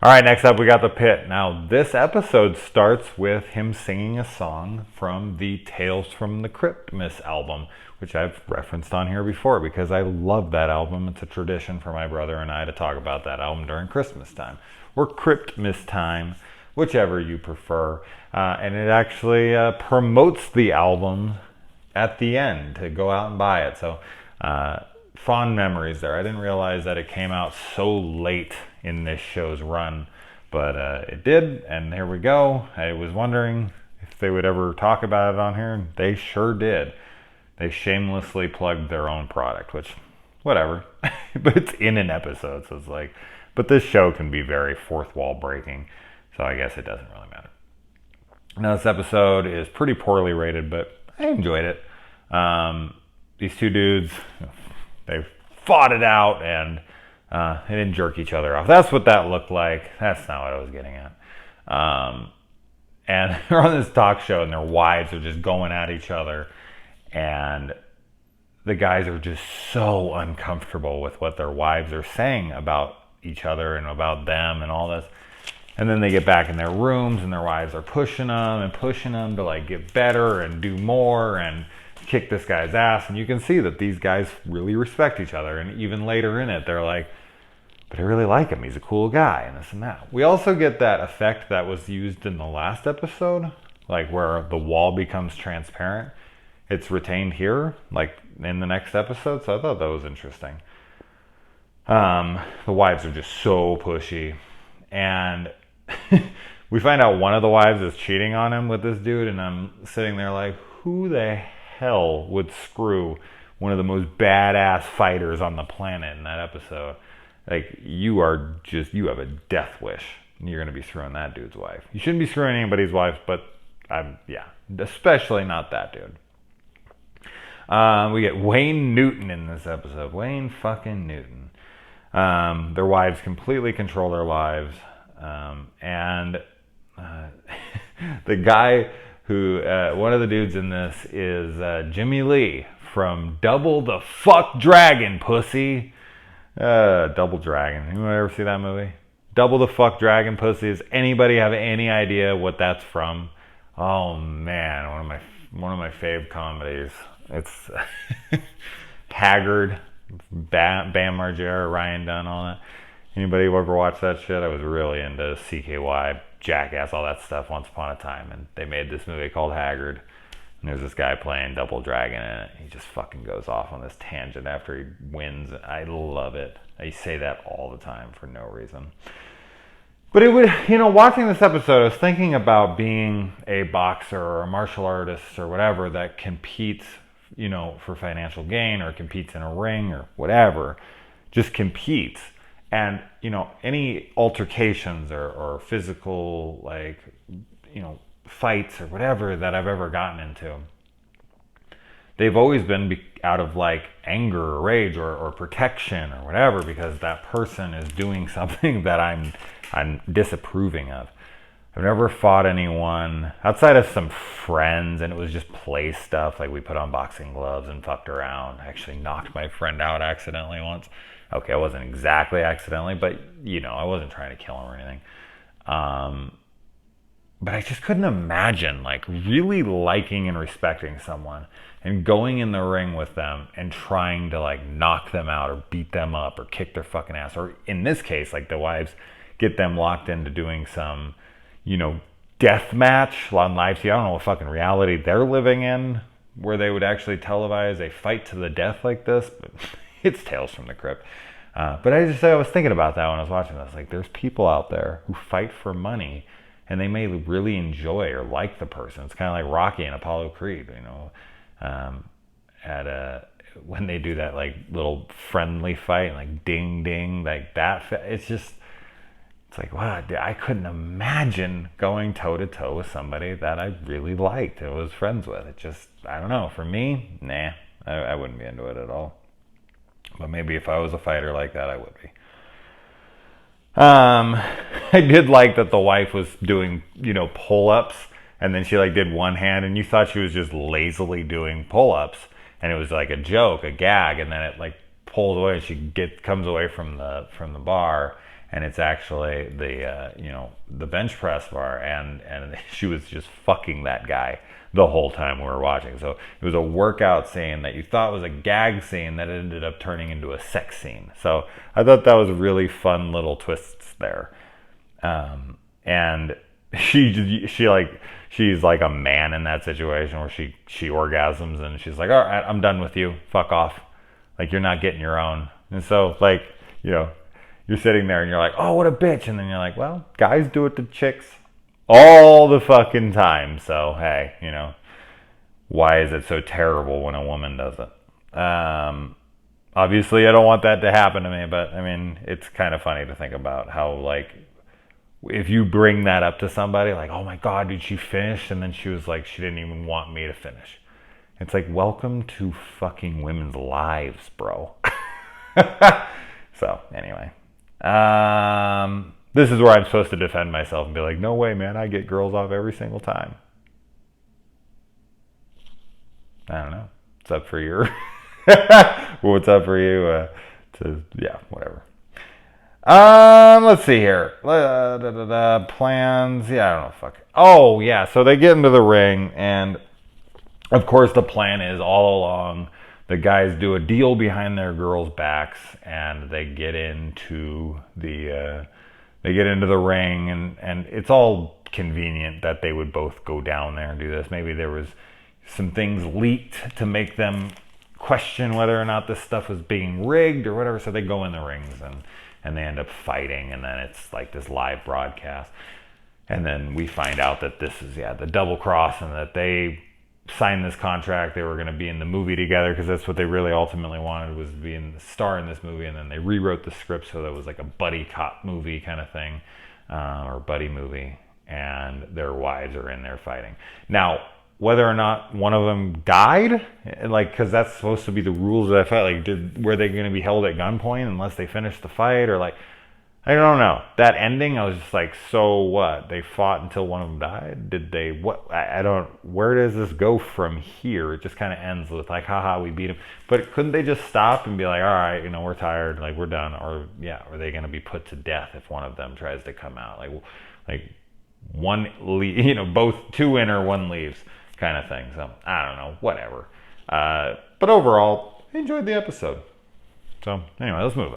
All right, next up we got The Pit. Now, this episode starts with him singing a song from the Tales from the Crypt album, which I've referenced on here before because I love that album. It's a tradition for my brother and I to talk about that album during Christmas time or Crypt time, whichever you prefer. And it actually promotes the album at the end to go out and buy it. So, fond memories there. I didn't realize that it came out so late in this show's run, but it did, and here we go. I was wondering if they would ever talk about it on here, and they sure did. They shamelessly plugged their own product, which, whatever. But it's in an episode, so it's like, but this show can be very fourth wall breaking, so I guess it doesn't really matter. Now, this episode is pretty poorly rated, but I enjoyed it. These two dudes, they fought it out, and they didn't jerk each other off. That's what that looked like. That's not what I was getting at. And they're on this talk show, and their wives are just going at each other, and the guys are just so uncomfortable with what their wives are saying about each other and about them and all this. And then they get back in their rooms, and their wives are pushing them to like get better and do more and kick this guy's ass. And you can see that these guys really respect each other. And even later in it, they're like, but I really like him. He's a cool guy, and this and that. We also get that effect that was used in the last episode, like where the wall becomes transparent. It's retained here, like in the next episode. So I thought that was interesting. The wives are just so pushy, and we find out one of the wives is cheating on him with this dude, and I'm sitting there like, who the hell would screw one of the most badass fighters on the planet in that episode? Like, you have a death wish. You're going to be screwing that dude's wife. You shouldn't be screwing anybody's wife, but especially not that dude. We get Wayne Newton in this episode. Wayne fucking Newton. Their wives completely control their lives. And the guy who, one of the dudes in this is Jimmy Lee from Double the Fuck Dragon, pussy. Double Dragon. Anyone ever see that movie? Double the Fuck Dragon, pussy. Does anybody have any idea what that's from? Oh man, one of my fave comedies. It's Haggard, Bam Margera, Ryan Dunn, all that. Anybody ever watch that shit? I was really into CKY, Jackass, all that stuff once upon a time, and they made this movie called Haggard. And there's this guy playing Double Dragon in it. He just fucking goes off on this tangent after he wins. I love it. I say that all the time for no reason. But it would, watching this episode, I was thinking about being a boxer or a martial artist or whatever that competes, for financial gain or competes in a ring or whatever. Just competes. And, any altercations or physical, fights or whatever that I've ever gotten into, they've always been out of anger or rage or protection or whatever, because that person is doing something that I'm disapproving of. I've never fought anyone outside of some friends, and it was just play stuff. Like, we put on boxing gloves and fucked around. I actually knocked my friend out accidentally once. Okay, I wasn't exactly accidentally, but I wasn't trying to kill him or anything. But I just couldn't imagine really liking and respecting someone and going in the ring with them and trying to knock them out or beat them up or kick their fucking ass. Or in this case, the wives get them locked into doing some, death match on live TV. I don't know what fucking reality they're living in where they would actually televise a fight to the death like this, but it's Tales from the Crypt. But I was thinking about that when I was watching this. There's people out there who fight for money, and they may really enjoy or like the person. It's kind of like Rocky and Apollo Creed, when they do that little friendly fight, ding ding, that. It's wow, I couldn't imagine going toe to toe with somebody that I really liked and was friends with. I don't know. For me, nah, I wouldn't be into it at all. But maybe if I was a fighter like that, I would be. I did like that the wife was doing, pull-ups, and then she did one hand, and you thought she was just lazily doing pull-ups, and it was a joke, a gag, and then it pulls away, and she comes away from the bar, and it's actually the bench press bar, and she was just fucking that guy the whole time we were watching. So it was a workout scene that you thought was a gag scene that ended up turning into a sex scene. So I thought that was really fun little twists there. And she's like a man in that situation where she orgasms and she's like, all right, I'm done with you. Fuck off. Like, you're not getting your own. And so, like, you're sitting there and you're like, oh, what a bitch. And then you're like, well, guys do it to chicks all the fucking time. So, hey, why is it so terrible when a woman does it? Obviously, I don't want that to happen to me, but I mean, it's kind of funny to think about how, like, if you bring that up to somebody, like, oh my God, did she finish? And then she was like, she didn't even want me to finish. It's like, welcome to fucking women's lives, bro. So, anyway. This is where I'm supposed to defend myself and be like, no way, man, I get girls off every single time. I don't know. It's up for your... What's up for you? Whatever. Let's see here. Plans. Yeah, I don't know. Fuck. Oh, yeah. So they get into the ring, and of course the plan is all along the guys do a deal behind their girls' backs, and they get into the ring, and it's all convenient that they would both go down there and do this. Maybe there was some things leaked to make them question whether or not this stuff was being rigged or whatever. So they go in the rings and they end up fighting, and then it's like this live broadcast. And then we find out that this is, the double cross, and that they signed this contract. They were going to be in the movie together because that's what they really ultimately wanted, was to be in the star in this movie. And then they rewrote the script so that it was like a buddy cop movie kind of thing, or buddy movie, and their wives are in there fighting. Now, whether or not one of them died, like, because that's supposed to be the rules of that fight. Like, were they going to be held at gunpoint unless they finished the fight, or like, I don't know. That ending, I was just like, so what? They fought until one of them died? Did they, what? I don't, where does this go from here? It just kind of ends with like, haha, we beat him. But couldn't they just stop and be like, all right, we're tired, like, we're done? Or, are they going to be put to death if one of them tries to come out? Like one, both two enter, one leaves, kind of thing. So, I don't know, whatever. But overall, I enjoyed the episode. So, anyway, let's move on.